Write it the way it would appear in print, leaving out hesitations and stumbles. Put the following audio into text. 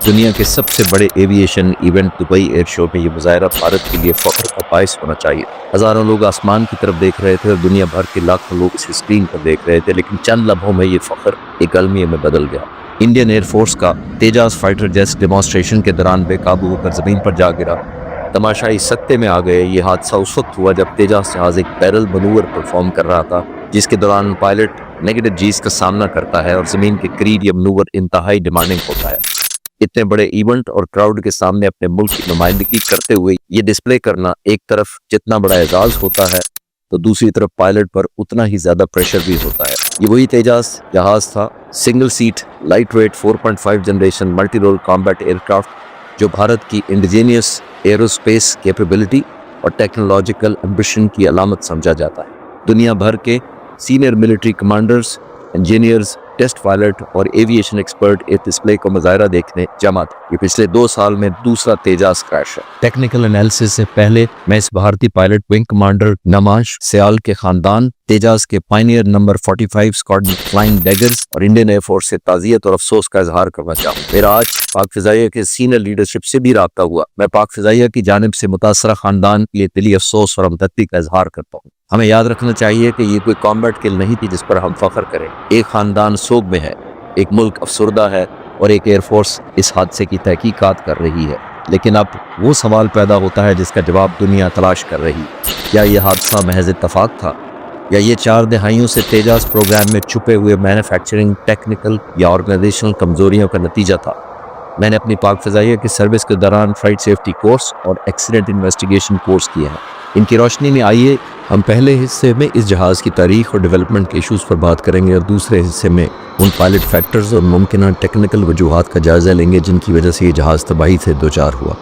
دنیا کے سب سے بڑے ایویشن ایونٹ دبئی ایئر شو میں یہ مظاہرہ بھارت کے لیے فخر کا باعث ہونا چاہیے۔ ہزاروں لوگ آسمان کی طرف دیکھ رہے تھے اور دنیا بھر کے لاکھوں لوگ اس اسکرین پر دیکھ رہے تھے، لیکن چند لمحوں میں یہ فخر ایک المیہ میں بدل گیا۔ انڈین ایئر فورس کا تیجاس فائٹر جیٹ ڈیمانسٹریشن کے دوران بے قابو ہو کر زمین پر جا گرا۔ تماشائی سکتے میں آ گئے۔ یہ حادثہ اس وقت ہوا جب تیجاس جہاز ایک بیرل منور پرفارم کر رہا تھا، جس کے دوران پائلٹ نیگیٹو جیز کا سامنا کرتا ہے اور زمین کے قریب یہ منور انتہائی ڈیمانڈنگ ہوتا ہے۔ اتنے بڑے ایونٹ اور کراؤڈ کے سامنے اپنے ملک کی نمائندگی کرتے ہوئے یہ ڈسپلے کرنا ایک طرف جتنا بڑا اعزاز ہوتا ہے تو دوسری طرف پائلٹ پر اتنا ہی زیادہ پریشر بھی ہوتا ہے۔ یہ وہی تیجاس جہاز تھا، single seat light weight 4.5 generation multi role combat ایئر کرافٹ، جو بھارت کی انڈیجینیس ایروسپیس کیپیبلٹی اور ٹیکنالوجیکل ایمبیشن کی علامت سمجھا جاتا ہے۔ دنیا بھر کے senior military commanders, engineers, test pilot اور ایویشن ایکسپرٹ اس ڈسپلے کو مظاہرہ دیکھنے جمع تھے۔ یہ پچھلے 2 سال میں دوسرا تیجاس کریش ہے۔ ٹیکنیکل انالیسس سے پہلے میں اس بھارتی پائلٹ ونگ کمانڈر نماش سیال کے خاندان، تیجاس کے پائنیئر نمبر 45 اسکواڈرن فلائنگ ڈیگرز اور انڈین ایئر فورس سے تعزیت اور افسوس کا اظہار کرنا چاہوں۔ میرا آج پاک فضائیہ کے سینئر لیڈرشپ سے بھی رابطہ ہوا۔ میں پاک فضائیہ کی جانب سے متاثرہ خاندان کے لیے دلی افسوس اور ہمدردی کا اظہار کرتا ہوں۔ ہمیں یاد رکھنا چاہیے کہ یہ کوئی کامبیٹ کل نہیں تھی جس پر ہم فخر کریں۔ ایک خاندان سوگ میں ہے، ایک ملک افسردہ ہے اور ایک ایئر فورس اس حادثے کی تحقیقات کر رہی ہے۔ لیکن اب وہ سوال پیدا ہوتا ہے جس کا جواب دنیا تلاش کر رہی ہے۔ کیا یہ حادثہ محض اتفاق تھا، یا یہ 4 دہائیوں سے تیجاس پروگرام میں چھپے ہوئے مینوفیکچرنگ، ٹیکنیکل یا آرگنائزیشنل کمزوریوں کا نتیجہ تھا؟ میں نے اپنی پاک فضائیہ کی سروس کے دوران فلائٹ سیفٹی کورس اور ایکسیڈنٹ انویسٹیگیشن کورس کیے ہیں۔ ان کی روشنی میں آئیے ہم پہلے حصے میں اس جہاز کی تاریخ اور ڈیولپمنٹ کے ایشوز پر بات کریں گے، اور دوسرے حصے میں ان پائلٹ فیکٹرز اور ممکنہ ٹیکنیکل وجوہات کا جائزہ لیں گے جن کی وجہ سے یہ جہاز تباہی سے دوچار ہوا۔